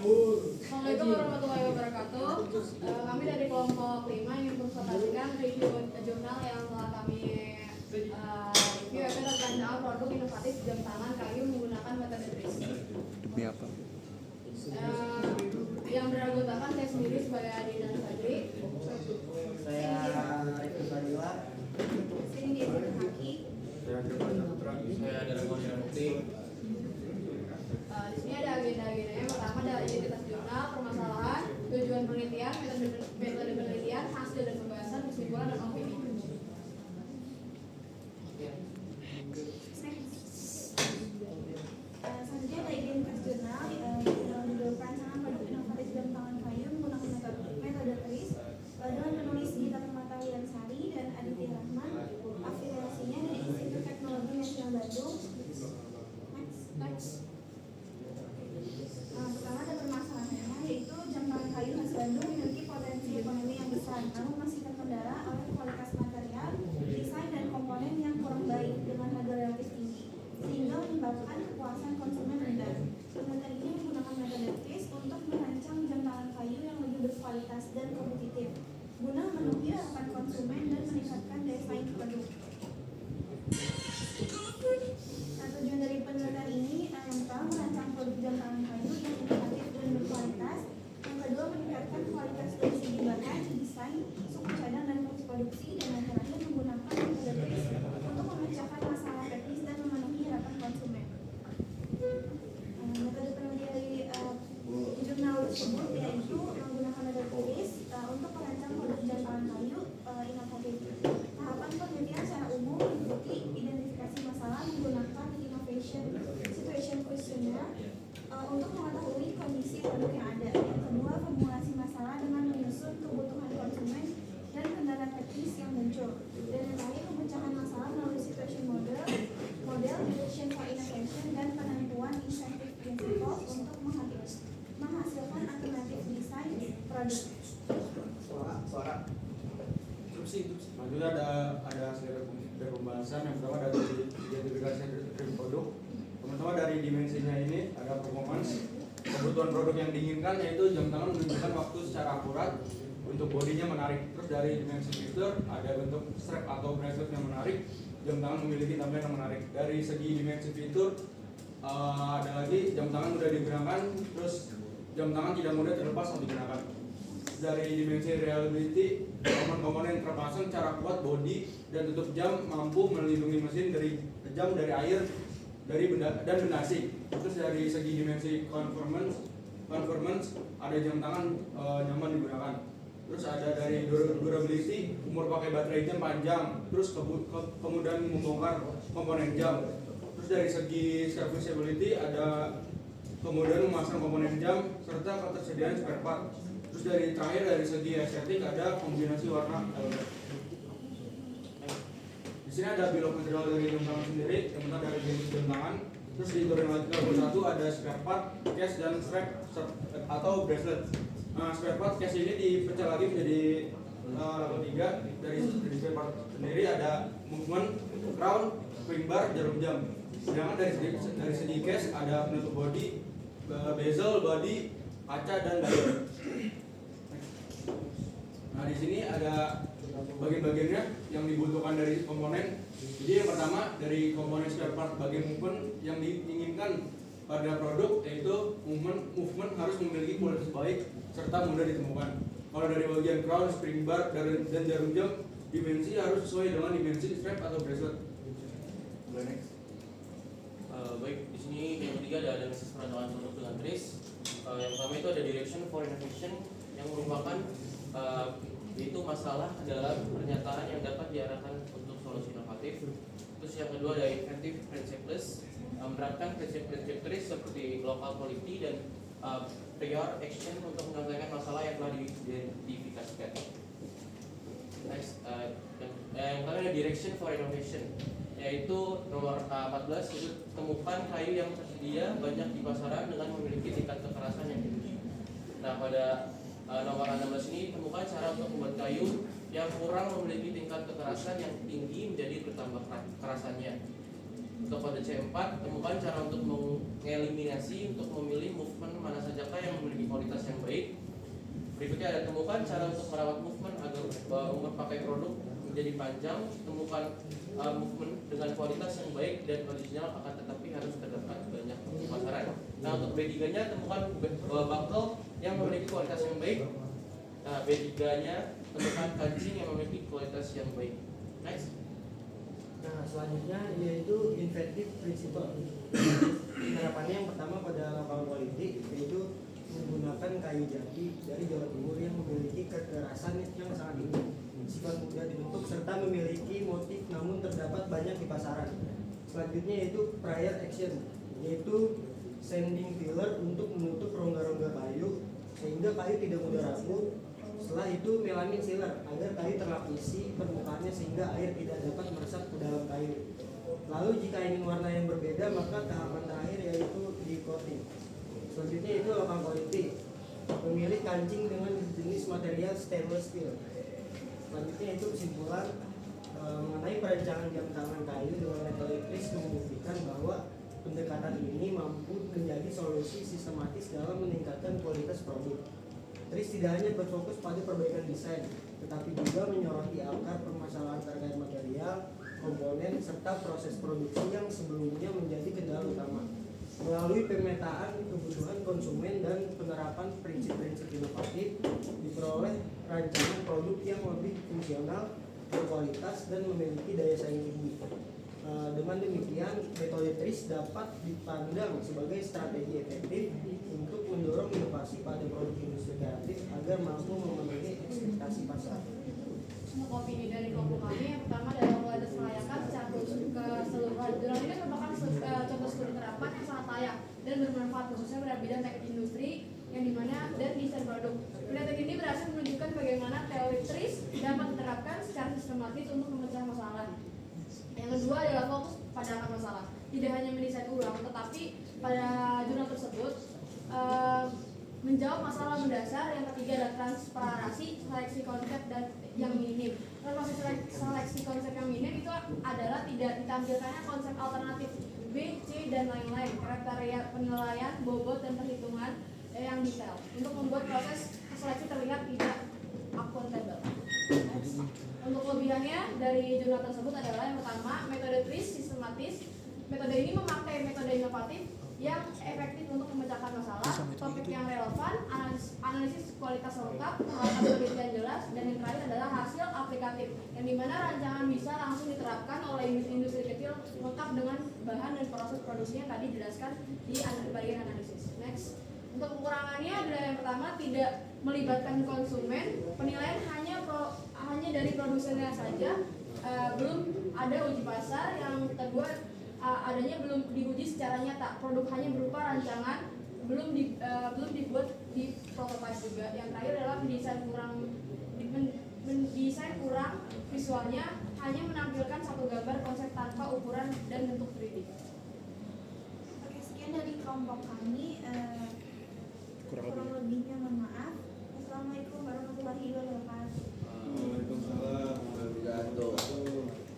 Assalamualaikum warahmatullahi wabarakatuh. Kami dari kelompok 5 ingin mempresentasikan review jurnal yang telah kami review yaitu tentang produk inovatif jam tangan kayu menggunakan metode TRIS. Demi apa? Yang beranggotakan saya sendiri sebagai Adi dan Fadri. Saya Rifki Fadila. Sini dia Haki. Saya adalah Mukti. Di sini ada agenda-agendanya. Yang pertama adalah identitas jurnal, permasalahan, tujuan penelitian, metode penelitian, hasil dan pembahasan, kesimpulan dan opini. Selanjutnya ada identitas jurnal yang menjudul perancangan produk inovatif jam tangan kayu menggunakan metode TRIS dengan penulis Gita Permata Wilansari dan Aditya Rahman. Afiliasinya dari Institut Teknologi Nasional Bandung. Next. Pertama ada permasalahannya, yaitu jam tangan kayu khas Bandung memiliki potensi ekonomi yang besar, namun masih terkendala oleh kualitas material, desain dan komponen yang kurang baik dengan harga relatif tinggi, sehingga menyebabkan kepuasan konsumen rendah. Penelitian ini menggunakan metode TRIS untuk merancang jam tangan kayu yang lebih berkualitas dan kompetitif, guna memenuhi harapan konsumen dan meningkatkan daya saing produk. Tujuan dari penelitian ini yang pertama merancang produk jam tangan kayu yang inovatif dan berkualitas. Yang kedua meningkatkan kualitas dari segi bahan, desain, suku cadang dan proses produksi, dan yang terakhir menggunakan metode TRIS untuk memecahkan masalah teknis dan memenuhi harapan konsumen. Metode penelitian dari jurnal tersebut yaitu menggunakan metode TRIS untuk merancang produk jam tangan kayu inovatif. Tahapan penelitian secara umum meliputi identifikasi masalah menggunakan situation questionnaire untuk mengetahui kondisi produk yang ada. Yang kedua, formulasi masalah dengan menyusun kebutuhan konsumen dan kendala teknis yang muncul. Dan yang terakhir, pemecahan masalah melalui situation model, direction for innovation, dan penentuan incentive principle untuk menghasilkan alternatif desain produk. Suara. Selanjutnya ada hasil pembahasan. Yang pertama dari identifikasi dari produk. Teman-teman dari dimensinya ini ada performance, kebutuhan produk yang diinginkan yaitu jam tangan menunjukkan waktu secara akurat, untuk bodinya menarik. Terus dari dimensi fitur ada bentuk strap atau bracelet yang menarik, jam tangan memiliki tampilan yang menarik. Dari segi dimensi fitur ada lagi jam tangan mudah digunakan, terus jam tangan tidak mudah terlepas saat digunakan. Dari dimensi reliability, komponen terpasang secara kuat, bodi dan tutup jam mampu melindungi mesin dari jam, dari air, dari benda dan benda asing. Terus dari segi dimensi conformance ada jam tangan nyaman digunakan. Terus ada dari durability, umur pakai baterai jam panjang, terus kemudahan membongkar komponen jam. Terus dari segi serviceability ada kemudahan memasang komponen jam serta ketersediaan spare part. Terus dari terakhir dari segi estetik ada kombinasi warna elegan. Di sini ada bill of material dari jam tangan sendiri, yang pertama dari jenis jam tangan. Terus di tutorial 31 ada spare part, case dan strap atau bracelet. Nah, spare part case ini dipecah lagi menjadi level 3. Dari spare part sendiri ada movement, crown, spring bar, jarum jam. Sedangkan dari segi case ada penutup body, bezel, body, kaca dan dial. Nah, di sini ada bagian-bagiannya yang dibutuhkan dari komponen. Jadi yang pertama dari komponen spare part bagian movement yang diinginkan pada produk yaitu movement harus memiliki kualitas baik serta mudah ditemukan. Kalau dari bagian crown, spring bar dan jarum jam, dimensi harus sesuai dengan dimensi strap atau bracelet. Next. Baik, di sini yang ketiga ada analisis perancangan produk dengan TRIS. Yang pertama itu ada direction for innovation yang merupakan yaitu masalah adalah pernyataan yang dapat diarahkan untuk solusi inovatif. Terus yang kedua ada inventive principles, menerapkan prinsip-prinsip TRIS seperti local quality dan prior action untuk menyelesaikan masalah yang telah diidentifikasikan. Next, yang kedua ada direction for innovation, yaitu nomor 14 itu temukan kayu yang tersedia banyak di pasaran dengan memiliki tingkat kekerasan yang tinggi. Nah, pada nomor 16 ini temukan cara untuk membuat kayu yang kurang memiliki tingkat kekerasan yang tinggi menjadi bertambah kekerasannya. Untuk kode C4 temukan cara untuk mengeliminasi untuk memilih movement mana sajakah yang memiliki Berikutnya ada temukan cara untuk merawat movement agar umur pakai produk menjadi panjang. Temukan movement dengan kualitas yang baik dan original akan tetapi harus terdapat banyak di pasaran. Nah untuk B3-nya temukan buckle yang memiliki kualitas yang baik. Nah B3-nya temukan kancing yang memiliki kualitas yang baik. Next. Nah, selanjutnya yaitu inventive principle. Penerapannya yang pertama pada lapangan politik yaitu menggunakan kayu jati dari Jawa Timur yang memiliki kekerasan yang sangat tinggi, sifat mudah dibentuk serta memiliki motif namun terdapat banyak di pasaran. Selanjutnya yaitu prior action, yaitu sanding filler untuk menutup rongga-rongga kayu sehingga kayu tidak mudah rapuh. Setelah itu melamin sealer agar kayu terlapisi permukaannya sehingga air tidak dapat meresap ke dalam kayu. Lalu jika ingin warna yang berbeda maka tahapan terakhir yaitu di coating. Selanjutnya itu lakukan quality, memilih kancing dengan jenis material stainless steel. Selanjutnya itu kesimpulan mengenai perancangan jam tangan kayu dengan metode TRIS membuktikan bahwa pendekatan ini mampu menjadi solusi sistematis dalam meningkatkan kualitas produk. TRIS tidak hanya berfokus pada perbaikan desain, tetapi juga menyoroti akar permasalahan terkait material, komponen, serta proses produksi yang sebelumnya menjadi kendala utama. Melalui pemetaan kebutuhan konsumen dan penerapan prinsip-prinsip inovatif, diperoleh rancangan produk yang lebih fungsional, berkualitas, dan memiliki daya saing tinggi. Dengan demikian, metode TRIS dapat dipandang sebagai strategi efektif untuk mendorong inovasi pada produk industri kreatif agar mampu memenuhi ekspektasi pasar. Untuk opini dari kelompok kami, yang pertama adalah kualitas kelayakan secara keseluruhan. Jurnal ini merupakan contoh studi terapan yang sangat layak dan bermanfaat khususnya pada bidang teknik industri yang dimana dan desain produk. Penelitian ini berhasil menunjukkan bagaimana teori TRIS dapat diterapkan secara sistematis untuk memecah masalah. Yang kedua adalah fokus pada akar masalah. Tidak hanya mendesain ulang, tetapi pada jurnal tersebut menjawab masalah mendasar. Yang ketiga adalah transparansi, seleksi konsep dan yang minim. Proses seleksi konsep yang minim itu adalah tidak ditampilkannya konsep alternatif B, C, dan lain-lain. Kriteria penilaian, bobot, dan perhitungan yang detail untuk membuat proses seleksi terlihat tidak akuntabel. Untuk kelebihannya dari jurnal tersebut adalah yang pertama, metode TRIS sistematis. Metode ini memakai metode inovatif yang efektif untuk memecahkan masalah, topik yang relevan, analisis kualitas lengkap, alasan penelitian jelas, dan yang terakhir adalah hasil aplikatif, yang dimana rancangan bisa langsung diterapkan oleh industri kecil lengkap dengan bahan dan proses produksinya tadi dijelaskan di bagian analisis. Next. Untuk kekurangannya adalah yang pertama, tidak melibatkan konsumen, penilaian hanya dari produsennya saja, belum ada uji pasar. Yang kedua, adanya belum diuji secara nyata, produk hanya berupa rancangan, belum dibuat di prototype juga. Yang terakhir adalah mendesain kurang visualnya, hanya menampilkan satu gambar konsep tanpa ukuran dan bentuk 3D. Oke, sekian dari kelompok kami. Kurang lebihnya mohon maaf. Assalamualaikum warahmatullahi wabarakatuh.